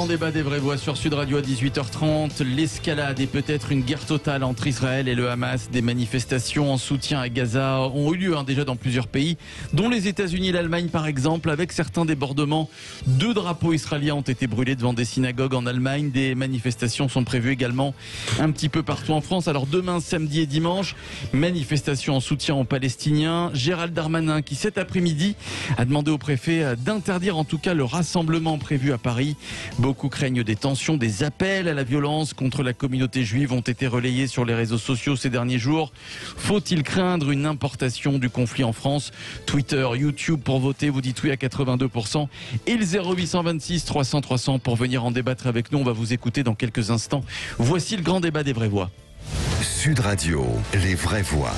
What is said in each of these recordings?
grand débat des vraies voix sur Sud Radio à 18h30. L'escalade et peut-être une guerre totale entre Israël et le Hamas. Des manifestations en soutien à Gaza ont eu lieu déjà dans plusieurs pays, dont les États-Unis et l'Allemagne par exemple, avec certains débordements. 2 drapeaux israéliens ont été brûlés devant des synagogues en Allemagne. Des manifestations sont prévues également un petit peu partout en France. Alors demain, samedi et dimanche, manifestation en soutien aux Palestiniens. Gérald Darmanin qui cet après-midi a demandé au préfet d'interdire en tout cas le rassemblement prévu à Paris. Beaucoup craignent des tensions, des appels à la violence contre la communauté juive ont été relayés sur les réseaux sociaux ces derniers jours. Faut-il craindre une importation du conflit en France? Twitter, YouTube pour voter, vous dites oui à 82%. Et le 0826 300 300 pour venir en débattre avec nous. On va vous écouter dans quelques instants. Voici le grand débat des vraies voix. Sud Radio, les vraies voix.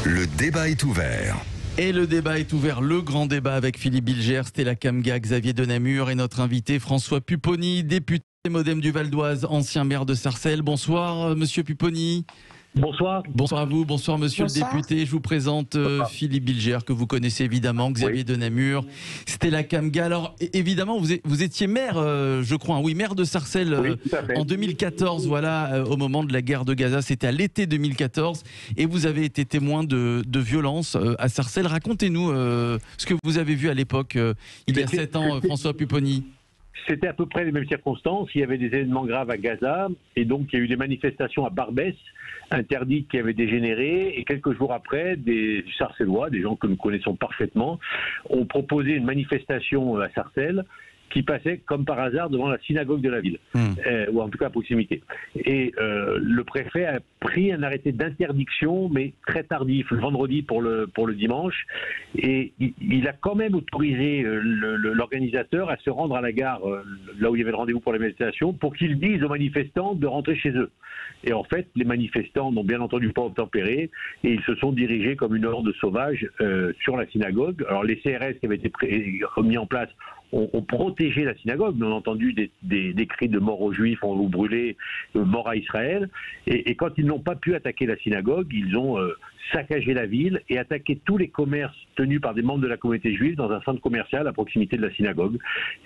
Le débat est ouvert. Et le débat est ouvert, le grand débat avec Philippe Bilger, Stella Kamga, Xavier Denamur et notre invité François Pupponi, député Modem du Val d'Oise, ancien maire de Sarcelles. Bonsoir monsieur Pupponi. Bonsoir. Bonsoir à vous, bonsoir monsieur le député. Je vous présente Philippe Bilger, que vous connaissez évidemment, Xavier Denamur, Stella Kamga. Alors évidemment, vous étiez maire, je crois, maire de Sarcelles en 2014, voilà, au moment de la guerre de Gaza. C'était à l'été 2014 et vous avez été témoin de violences à Sarcelles. Racontez-nous ce que vous avez vu à l'époque, il y a 7 ans, François Pupponi. C'était à peu près les mêmes circonstances. Il y avait des événements graves à Gaza et donc il y a eu des manifestations à Barbès interdites qui avaient dégénéré et quelques jours après, des Sarcellois, des gens que nous connaissons parfaitement, ont proposé une manifestation à Sarcelles qui passait comme par hasard devant la synagogue de la ville, ou en tout cas à proximité. Et le préfet a pris un arrêté d'interdiction, mais très tardif, le vendredi pour le dimanche, et il a quand même autorisé l'organisateur à se rendre à la gare, là où il y avait le rendez-vous pour la manifestation, pour qu'ils disent aux manifestants de rentrer chez eux. Et en fait, les manifestants n'ont bien entendu pas obtempéré, et ils se sont dirigés comme une horde sauvage sur la synagogue. Alors les CRS qui avaient été mis en place ont protégé la synagogue, mais on a entendu des cris de mort aux Juifs, on vous brûlé, mort à Israël. Et quand ils n'ont pas pu attaquer la synagogue, ils ont saccagé la ville et attaqué tous les commerces tenus par des membres de la communauté juive dans un centre commercial à proximité de la synagogue.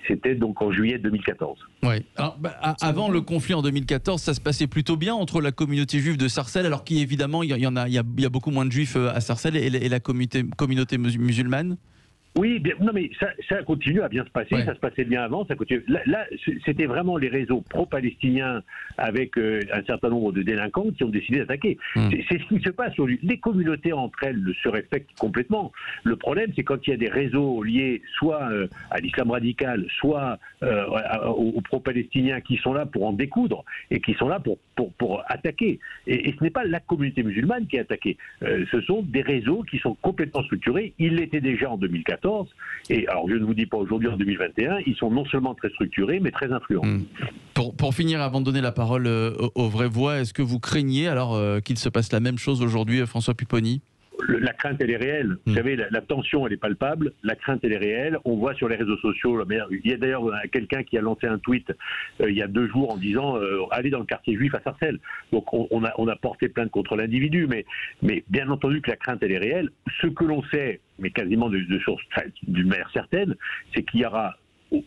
C'était donc en juillet 2014. Oui. Alors, avant le conflit en 2014, ça se passait plutôt bien entre la communauté juive de Sarcelles, alors qu'évidemment, il y a beaucoup moins de juifs à Sarcelles et la communauté musulmane. Oui, non mais ça continue à bien se passer, ça se passait bien avant, ça continue. Là c'était vraiment les réseaux pro-palestiniens avec un certain nombre de délinquants qui ont décidé d'attaquer. C'est ce qui se passe aujourd'hui. Les communautés entre elles se respectent complètement. Le problème, c'est quand il y a des réseaux liés soit à l'islam radical, soit aux pro-palestiniens qui sont là pour en découdre et qui sont là pour attaquer. Et ce n'est pas la communauté musulmane qui est attaquée. Ce sont des réseaux qui sont complètement structurés. Ils l'étaient déjà en 2014. Et alors, je ne vous dis pas aujourd'hui en 2021, ils sont non seulement très structurés, mais très influents. Pour finir, avant de donner la parole aux vraies voix, est-ce que vous craignez alors qu'il se passe la même chose aujourd'hui, François Pupponi ? La crainte, elle est réelle. Vous savez, la tension, elle est palpable. La crainte, elle est réelle. On voit sur les réseaux sociaux. Il y a d'ailleurs quelqu'un qui a lancé un tweet il y a 2 jours en disant allez dans le quartier juif à Sarcelles. Donc on a porté plainte contre l'individu, mais bien entendu que la crainte, elle est réelle. Ce que l'on sait, mais quasiment de source d'une manière certaine, c'est qu'il y aura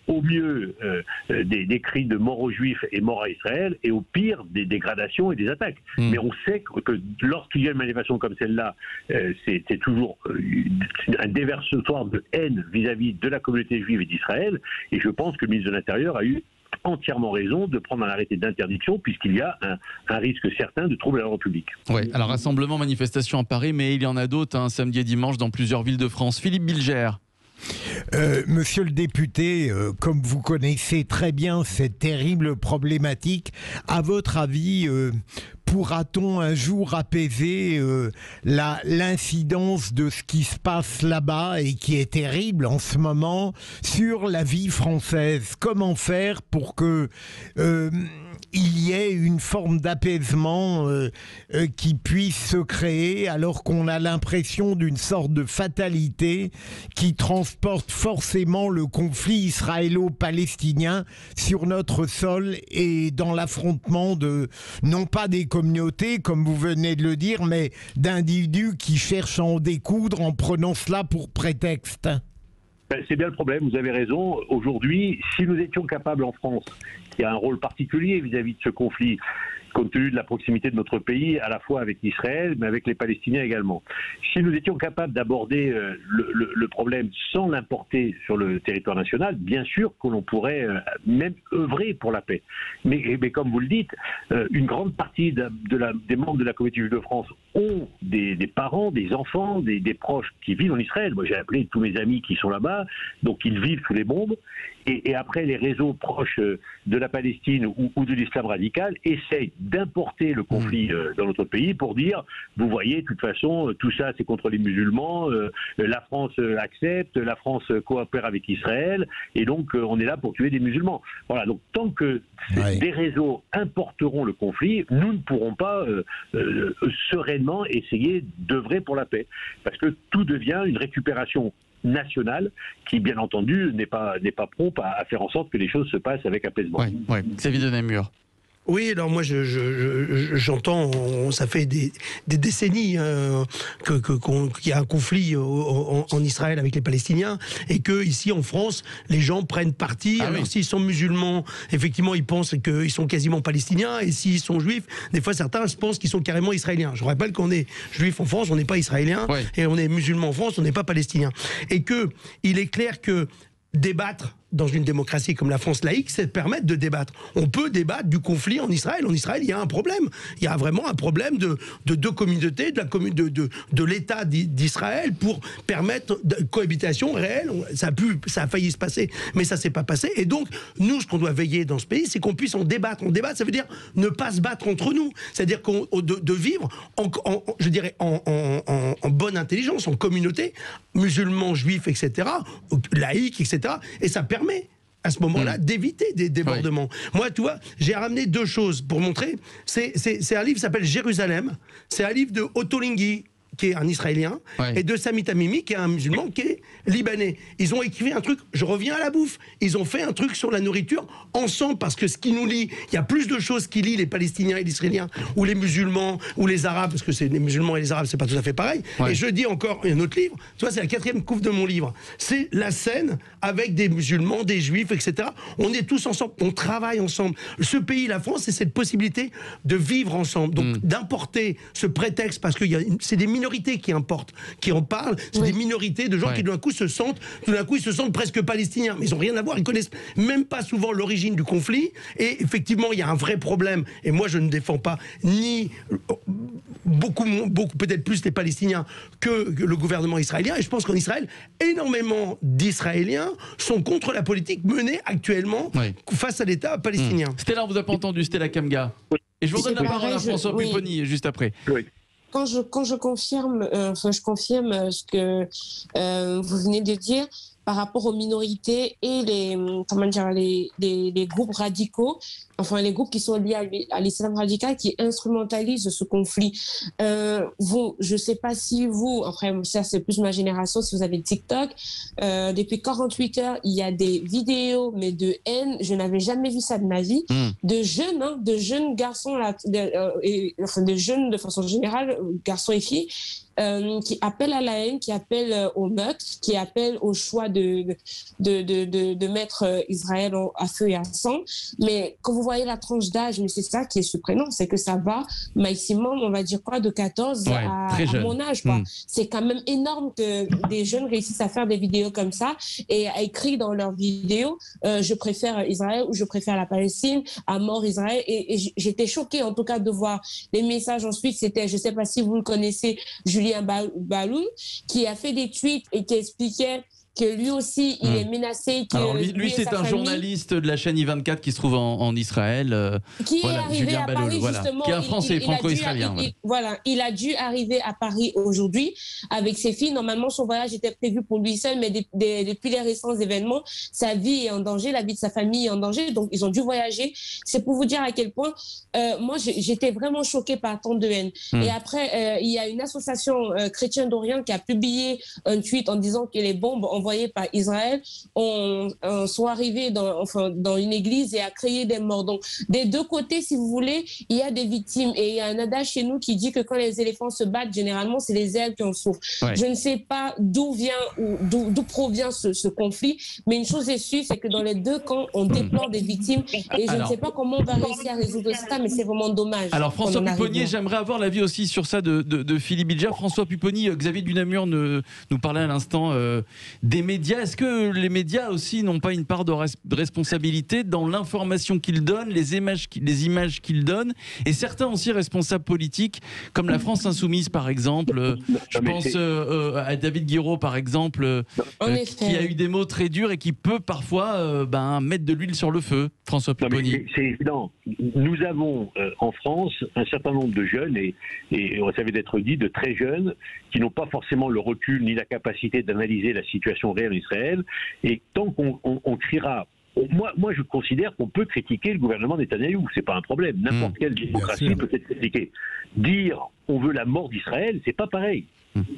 au mieux des cris de mort aux Juifs et mort à Israël, et au pire des dégradations et des attaques. Mais on sait que lorsqu'il y a une manifestation comme celle-là, c'est toujours un déversoir de haine vis-à-vis de la communauté juive et d'Israël, et je pense que le ministre de l'Intérieur a eu entièrement raison de prendre un arrêté d'interdiction puisqu'il y a un risque certain de trouble à l'ordre public. Oui, alors rassemblement, manifestation à Paris, mais il y en a d'autres, samedi et dimanche dans plusieurs villes de France. Philippe Bilger. Monsieur le député, comme vous connaissez très bien cette terrible problématique, à votre avis, pourra-t-on un jour apaiser l'incidence de ce qui se passe là-bas et qui est terrible en ce moment sur la vie française? Comment faire pour que il y ait une forme d'apaisement qui puisse se créer alors qu'on a l'impression d'une sorte de fatalité qui transporte forcément le conflit israélo-palestinien sur notre sol et dans l'affrontement de, non pas des communautés, comme vous venez de le dire, mais d'individus qui cherchent à en découdre en prenant cela pour prétexte. Ben, c'est bien le problème, vous avez raison. Aujourd'hui, si nous étions capables en France, qui a un rôle particulier vis-à-vis de ce conflit, compte tenu de la proximité de notre pays, à la fois avec Israël, mais avec les Palestiniens également. Si nous étions capables d'aborder le problème sans l'importer sur le territoire national, bien sûr que l'on pourrait même œuvrer pour la paix. Mais comme vous le dites, une grande partie des membres de la communauté juive de France ont des parents, des enfants, des proches qui vivent en Israël. Moi, j'ai appelé tous mes amis qui sont là-bas, donc ils vivent sous les bombes. Et après, les réseaux proches de la Palestine ou de l'islam radical essayent d'importer le conflit dans notre pays pour dire, vous voyez, de toute façon, tout ça c'est contre les musulmans, la France accepte, la France coopère avec Israël, et donc on est là pour tuer des musulmans. Voilà, donc tant que des réseaux importeront le conflit, nous ne pourrons pas sereinement essayer d'œuvrer pour la paix. Parce que tout devient une récupération nationale qui, bien entendu, n'est pas prompt à faire en sorte que les choses se passent avec apaisement. Oui, Xavier Denemur. Oui, alors moi j'entends, ça fait des décennies qu'il y a un conflit en Israël avec les Palestiniens et que ici en France les gens prennent parti. Alors s'ils sont musulmans, effectivement ils pensent qu'ils sont quasiment palestiniens, et s'ils sont juifs, des fois certains pensent qu'ils sont carrément israéliens. Je rappelle qu'on est juif en France, on n'est pas israélien, et on est musulman en France, on n'est pas palestinien. Et que il est clair que débattre dans une démocratie comme la France laïque, c'est permettre de débattre. On peut débattre du conflit en Israël. En Israël, il y a un problème. Il y a vraiment un problème de deux communautés, de l'État d'Israël pour permettre une cohabitation réelle. Ça a failli se passer, mais ça s'est pas passé. Et donc, nous, ce qu'on doit veiller dans ce pays, c'est qu'on puisse en débattre. En débattre, ça veut dire ne pas se battre entre nous. C'est-à-dire de vivre, je dirais, en bonne intelligence, en communauté, musulmans, juifs, etc., laïcs, etc. Et ça permet à ce moment-là d'éviter des débordements. Moi, tu vois, j'ai ramené deux choses pour montrer. C'est un livre qui s'appelle Jérusalem. C'est un livre de Ottolenghi, qui est un Israélien, et de Sami Tamimi, qui est un musulman, qui est libanais. Ils ont écrit un truc, je reviens à la bouffe, ils ont fait un truc sur la nourriture ensemble, parce que ce qui nous lie, il y a plus de choses qui lient les Palestiniens et les Israéliens, ou les musulmans, ou les Arabes, parce que c'est les musulmans et les Arabes, c'est pas tout à fait pareil. Et je dis encore un autre livre, tu vois, c'est la 4e couve de mon livre, c'est la scène avec des musulmans, des juifs, etc. On est tous ensemble, on travaille ensemble. Ce pays, la France, c'est cette possibilité de vivre ensemble, donc d'importer ce prétexte, parce que c'est des minorités qui importent, qui en parlent, c'est des minorités de gens qui tout d'un coup ils se sentent presque palestiniens, mais ils n'ont rien à voir, ils connaissent même pas souvent l'origine du conflit, et effectivement il y a un vrai problème, et moi je ne défends pas ni beaucoup peut-être plus les Palestiniens que le gouvernement israélien, et je pense qu'en Israël, énormément d'Israéliens sont contre la politique menée actuellement face à l'État palestinien. Stella, on vous a pas entendu, Stella Kamga. Et je vous donne la parole à François Pupponi juste après. Quand je confirme, je confirme ce que vous venez de dire par rapport aux minorités et les groupes radicaux, enfin les groupes qui sont liés à l'islam radical qui instrumentalisent ce conflit. Je sais pas si vous, après ça c'est plus ma génération, si vous avez TikTok, depuis 48 heures, il y a des vidéos mais de haine, je n'avais jamais vu ça de ma vie, de jeunes garçons, de jeunes de façon générale, garçons et filles, qui appellent à la haine, qui appellent au meurtre, qui appellent au choix de mettre Israël à feu et à sang. Mais quand vous voyez la tranche d'âge, mais c'est ça qui est surprenant, c'est que ça va maximum, on va dire quoi, de 14 à mon âge, quoi. C'est quand même énorme que des jeunes réussissent à faire des vidéos comme ça et à écrire dans leurs vidéos je préfère Israël ou je préfère la Palestine, à mort Israël. Et j'étais choquée en tout cas de voir les messages. Ensuite, c'était, je sais pas si vous le connaissez, Julien Baloul, qui a fait des tweets et qui expliquait que lui aussi, il est menacé. Alors lui c'est un journaliste de la chaîne I24 qui se trouve en Israël. Qui est arrivé Julien à Baloul, Paris, justement. Qui est un Français franco-israélien. Il a dû arriver à Paris aujourd'hui avec ses filles. Normalement, son voyage était prévu pour lui seul, mais depuis les récents événements, sa vie est en danger, la vie de sa famille est en danger, donc ils ont dû voyager. C'est pour vous dire à quel point, moi, j'étais vraiment choquée par tant de haine. Et après, il y a une association chrétienne d'Orient qui a publié un tweet en disant que les bombes envoyées envoyés par Israël sont arrivés dans une église et a créé des morts. Donc, des deux côtés, si vous voulez, il y a des victimes. Et il y a un adage chez nous qui dit que quand les éléphants se battent, généralement, c'est les ailes qui en souffrent. Ouais. Je ne sais pas d'où provient ce conflit, mais une chose est sûre, c'est que dans les deux camps, on déplore des victimes. Et je ne sais pas comment on va réussir à résoudre ça, mais c'est vraiment dommage. Alors, François Pupponi, j'aimerais avoir l'avis aussi sur ça de Philippe Bilger. François Pupponi, Xavier Dunamur nous parlait à l'instant des médias. Est-ce que les médias aussi n'ont pas une part de responsabilité dans l'information qu'ils donnent, les images qu'ils donnent, et certains aussi responsables politiques, comme la France Insoumise par exemple. Je pense à David Guiraud par exemple, qui a eu des mots très durs et qui peut parfois mettre de l'huile sur le feu. François Pupponi. C'est évident. Nous avons en France un certain nombre de jeunes, et ça vient d'être dit, de très jeunes, qui n'ont pas forcément le recul ni la capacité d'analyser la situation réelle en Israël. Et tant qu'on criera... Moi, je considère qu'on peut critiquer le gouvernement Netanyahou, c'est pas un problème. N'importe quelle démocratie peut être critiquée. Dire on veut la mort d'Israël, c'est pas pareil.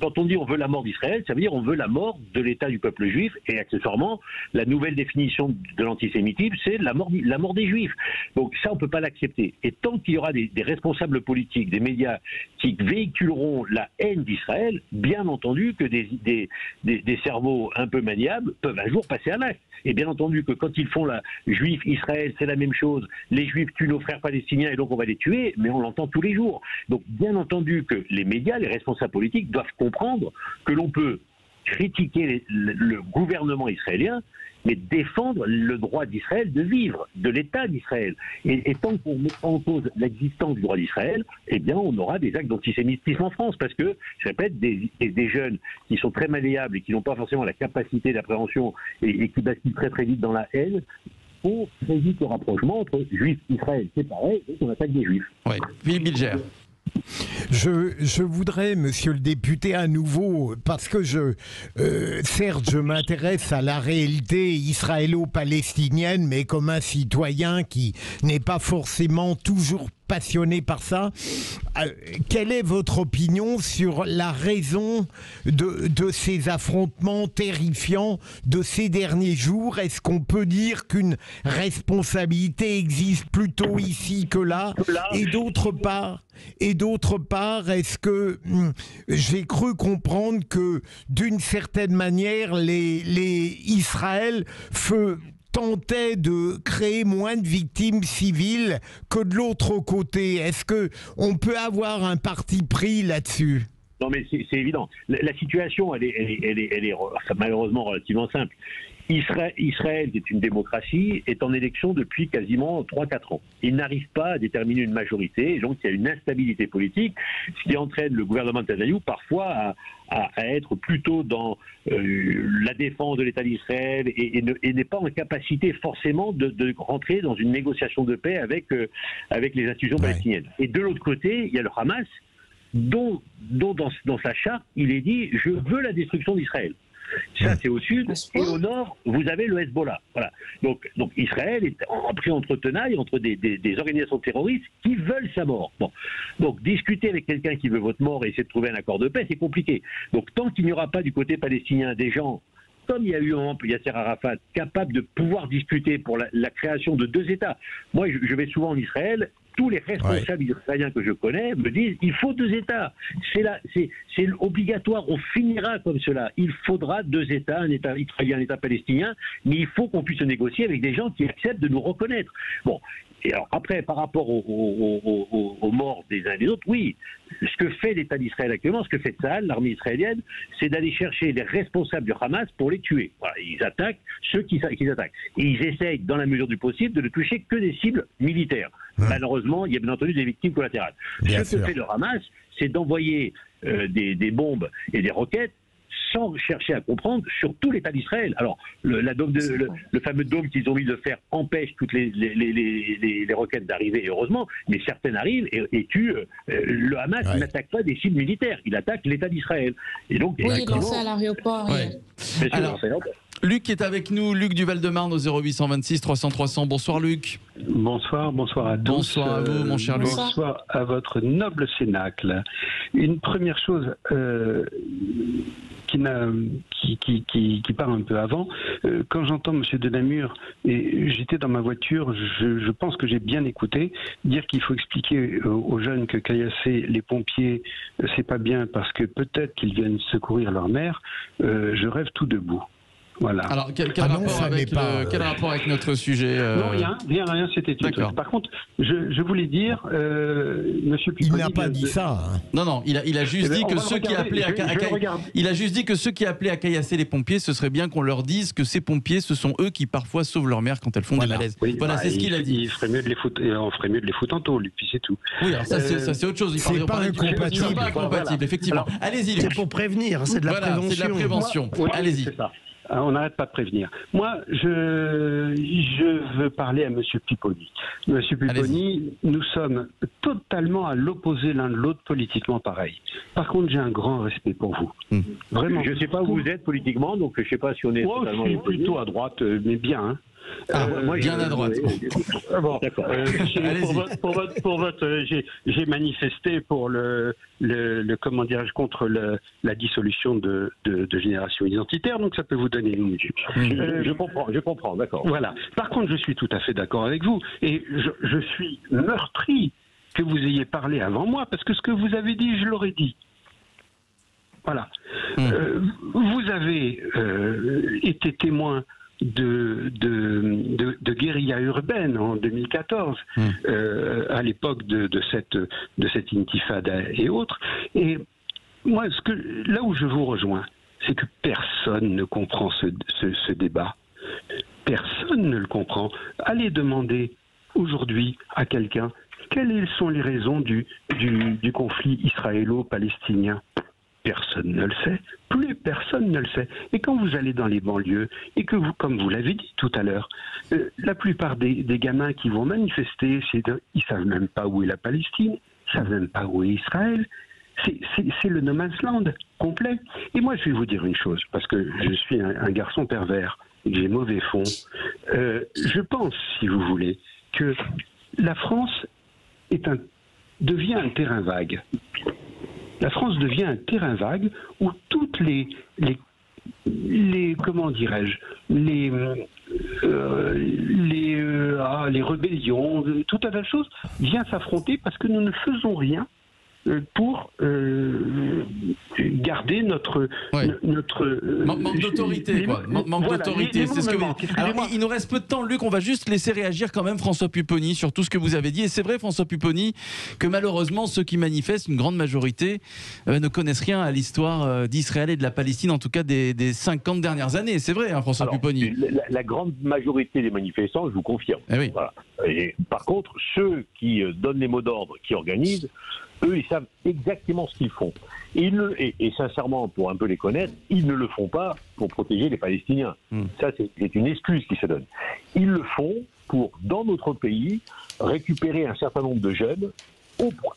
Quand on dit on veut la mort d'Israël, ça veut dire on veut la mort de l'État du peuple juif, et accessoirement, la nouvelle définition de l'antisémitisme, c'est la mort des Juifs. Donc ça, on ne peut pas l'accepter. Et tant qu'il y aura des responsables politiques, des médias qui véhiculeront la haine d'Israël, bien entendu que des cerveaux un peu maniables peuvent un jour passer à l'acte. Et bien entendu que quand ils font la Juif, Israël, c'est la même chose. Les Juifs tuent nos frères palestiniens et donc on va les tuer, mais on l'entend tous les jours. Donc bien entendu que les médias, les responsables politiques doivent comprendre que l'on peut critiquer le gouvernement israélien, mais défendre le droit d'Israël de vivre, de l'État d'Israël. Et tant qu'on met en cause l'existence du droit d'Israël, eh bien on aura des actes d'antisémitisme en France, parce que, je répète, des jeunes qui sont très malléables et qui n'ont pas forcément la capacité d'appréhension et qui basculent très très vite dans la haine, font très vite le rapprochement entre Juifs et Israël. C'est pareil, et on attaque des Juifs. Oui, Philippe Bilger. Je voudrais, monsieur le député, à nouveau, parce que certes, je m'intéresse à la réalité israélo-palestinienne, mais comme un citoyen qui n'est pas forcément toujours passionné par ça. Quelle est votre opinion sur la raison de ces affrontements terrifiants de ces derniers jours? Est-ce qu'on peut dire qu'une responsabilité existe plutôt ici que là? Et d'autre part, est-ce que j'ai cru comprendre que d'une certaine manière, Israël tentait de créer moins de victimes civiles que de l'autre côté? Est-ce qu'on peut avoir un parti pris là-dessus? Non, mais c'est évident. La situation, elle est malheureusement relativement simple. Israël, qui est une démocratie, est en élection depuis quasiment 3-4 ans. Il n'arrive pas à déterminer une majorité, et donc il y a une instabilité politique, ce qui entraîne le gouvernement de Netanyahou parfois à être plutôt dans la défense de l'État d'Israël et n'est pas en capacité forcément de rentrer dans une négociation de paix avec les institutions palestiniennes. Et de l'autre côté, il y a le Hamas, dont dans sa charte, il est dit « je veux la destruction d'Israël ». Ça, c'est au sud. Et au nord, vous avez le Hezbollah. Voilà. Donc Israël est pris entre tenailles, entre des organisations terroristes qui veulent sa mort. Bon. Donc, discuter avec quelqu'un qui veut votre mort et essayer de trouver un accord de paix, c'est compliqué. Donc, tant qu'il n'y aura pas du côté palestinien des gens, comme il y a eu Yasser Arafat, capables de pouvoir discuter pour la création de 2 États. Moi, je vais souvent en Israël. Tous les responsables israéliens que je connais me disent il faut 2 États. C'est obligatoire. On finira comme cela. Il faudra 2 États, un État israélien, un État palestinien, mais il faut qu'on puisse négocier avec des gens qui acceptent de nous reconnaître. Bon. Et alors après, par rapport aux morts des uns et des autres, oui, ce que fait l'État d'Israël actuellement, ce que fait Tsahal, l'armée israélienne, c'est d'aller chercher les responsables du Hamas pour les tuer. Voilà, ils attaquent ceux qui attaquent. Et ils essayent, dans la mesure du possible, de ne toucher que des cibles militaires. Malheureusement, il y a bien entendu des victimes collatérales. Ce que fait le Hamas, c'est d'envoyer des bombes et des roquettes sans chercher à comprendre sur tout l'État d'Israël. Alors, le fameux dôme qu'ils ont mis de fer empêche toutes les roquettes d'arriver, heureusement, mais certaines arrivent et tuent. Le Hamas n'attaque pas des cibles militaires, il attaque l'État d'Israël. Et donc, oui, il lance à l'aéroport. Alors, Luc est avec nous, Luc du Val-de-Marne au 0826 300 300. Bonsoir Luc. Bonsoir à tous. Bonsoir à vous, mon cher Luc. Bonsoir à votre noble cénacle. Une première chose qui part un peu avant. Quand j'entends M. de Namur, et j'étais dans ma voiture, je pense que j'ai bien écouté, dire qu'il faut expliquer aux jeunes que caillasser les pompiers, c'est pas bien parce que peut-être qu'ils viennent secourir leur mère, je rêve tout debout. Voilà. Alors, quel rapport avec notre sujet Non, rien, c'était une chose. Par contre, je voulais dire, Monsieur Pipponi... Il n'a pas dit ça. Hein. Non, il a juste dit que ceux qui appelaient à caillasser les pompiers, ce serait bien qu'on leur dise que ces pompiers, ce sont eux qui parfois sauvent leur mère quand elles font des malaises. Oui, voilà, c'est ce qu'il a dit. On ferait mieux de les foutre en tôle, puis c'est tout. Oui, alors ça c'est autre chose. C'est pas incompatible. C'est pas incompatible, effectivement. Allez-y. C'est pour prévenir, c'est de la prévention. C'est de la prévention. Allez-y. C'est ça. On n'arrête pas de prévenir. Moi, je veux parler à M. Pipponi. M. Pipponi, nous sommes totalement à l'opposé l'un de l'autre politiquement pareil. Par contre, j'ai un grand respect pour vous. Vraiment. Je ne sais pas où vous êtes politiquement, donc je ne sais pas si on est totalement... Moi, je suis plutôt à droite, mais bien. Hein. Moi, bien à droite. Bon, d'accord. J'ai manifesté pour le comment dirais-je, contre la dissolution de Génération Identitaire, donc ça peut vous donner une idée. Je comprends, d'accord. Voilà. Par contre, je suis tout à fait d'accord avec vous, et je suis meurtri que vous ayez parlé avant moi, parce que ce que vous avez dit, je l'aurais dit. Voilà. Vous avez été témoin de guérilla urbaine en 2014, à l'époque de cette intifada et autres. Et moi, là où je vous rejoins, c'est que personne ne comprend ce débat. Personne ne le comprend. Allez demander aujourd'hui à quelqu'un quelles sont les raisons du conflit israélo-palestinien. Personne ne le sait. Plus personne ne le sait. Et quand vous allez dans les banlieues, et que vous, comme vous l'avez dit tout à l'heure, la plupart des gamins qui vont manifester, ils savent même pas où est la Palestine, ils savent même pas où est Israël. C'est le no man's land complet. Et moi, je vais vous dire une chose, parce que je suis un garçon pervers et que j'ai mauvais fond. Je pense, si vous voulez, que la France devient un terrain vague. La France devient un terrain vague où toutes les comment dirais-je, les rébellions, tout un tas de choses viennent s'affronter parce que nous ne faisons rien pour garder notre manque d'autorité, quoi. Manque d'autorité, c'est ce que vous dites. Alors, il nous reste peu de temps, Luc, on va juste laisser réagir quand même François Pupponi sur tout ce que vous avez dit. Et c'est vrai, François Pupponi, que malheureusement ceux qui manifestent, une grande majorité, ne connaissent rien à l'histoire d'Israël et de la Palestine, en tout cas des 50 dernières années. C'est vrai, hein, François Pupponi. La grande majorité des manifestants, je vous confirme. Eh oui. Voilà. Et, par contre, ceux qui donnent les mots d'ordre, qui organisent, eux, ils savent exactement ce qu'ils font. Et sincèrement, pour un peu les connaître, ils ne le font pas pour protéger les Palestiniens. Ça, c'est une excuse qui se donne. Ils le font pour, dans notre pays, récupérer un certain nombre de jeunes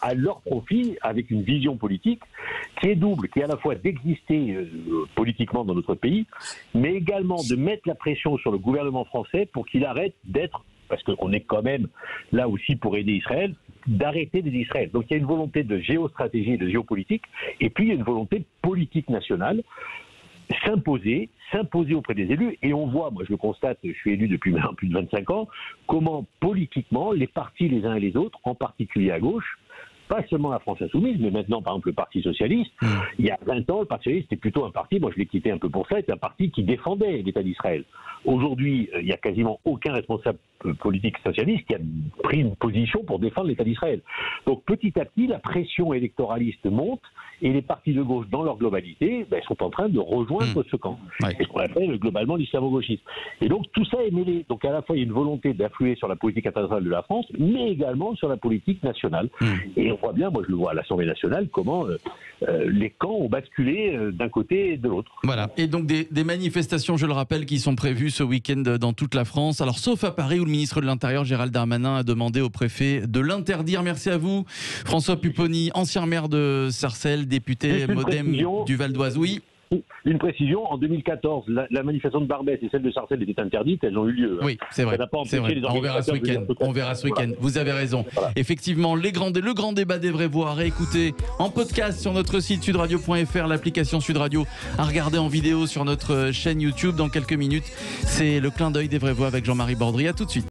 à leur profit, avec une vision politique qui est double, qui est à la fois d'exister politiquement dans notre pays, mais également de mettre la pression sur le gouvernement français pour qu'il arrête d'être, parce qu'on est quand même là aussi pour aider Israël, d'arrêter d'aider Israël. Donc il y a une volonté de géostratégie et de géopolitique, et puis il y a une volonté politique nationale, s'imposer auprès des élus. Et on voit, moi je le constate, je suis élu depuis maintenant plus de 25 ans, comment politiquement les partis les uns et les autres, en particulier à gauche, pas seulement la France Insoumise, mais maintenant, par exemple, le Parti Socialiste. Il y a 20 ans, le Parti Socialiste était plutôt un parti, moi je l'ai quitté un peu pour ça, c'était un parti qui défendait l'État d'Israël. Aujourd'hui, il n'y a quasiment aucun responsable politique socialiste qui a pris une position pour défendre l'État d'Israël. Donc petit à petit, la pression électoraliste monte, et les partis de gauche, dans leur globalité, sont en train de rejoindre ce camp. Ouais. Et ce qu'on appelle globalement l'islamo-gauchisme. Et donc tout ça est mêlé. Donc à la fois, il y a une volonté d'influer sur la politique internationale de la France, mais également sur la politique nationale. Et on voit bien, moi je le vois à l'Assemblée nationale, comment les camps ont basculé d'un côté et de l'autre. Voilà. Et donc des manifestations, je le rappelle, qui sont prévues ce week-end dans toute la France. Alors sauf à Paris, où le ministre de l'Intérieur, Gérald Darmanin, a demandé au préfet de l'interdire. Merci à vous, François Pupponi, ancien maire de Sarcelles, député MoDem du Val d'Oise. Oui. une précision, en 2014, la manifestation de Barbès et celle de Sarcelles étaient interdites, elles ont eu lieu. Oui, c'est vrai. Ça n'a pas C'est empêché vrai. les On verra ce organisateurs week-end. de dire On verra ce Voilà. week-end. Vous avez raison. Voilà. Effectivement, le grand débat des vraies voix à réécouter en podcast sur notre site sudradio.fr, l'application Sud Radio, à regarder en vidéo sur notre chaîne YouTube dans quelques minutes. C'est le clin d'œil des vraies voix avec Jean-Marie Bordry. À tout de suite.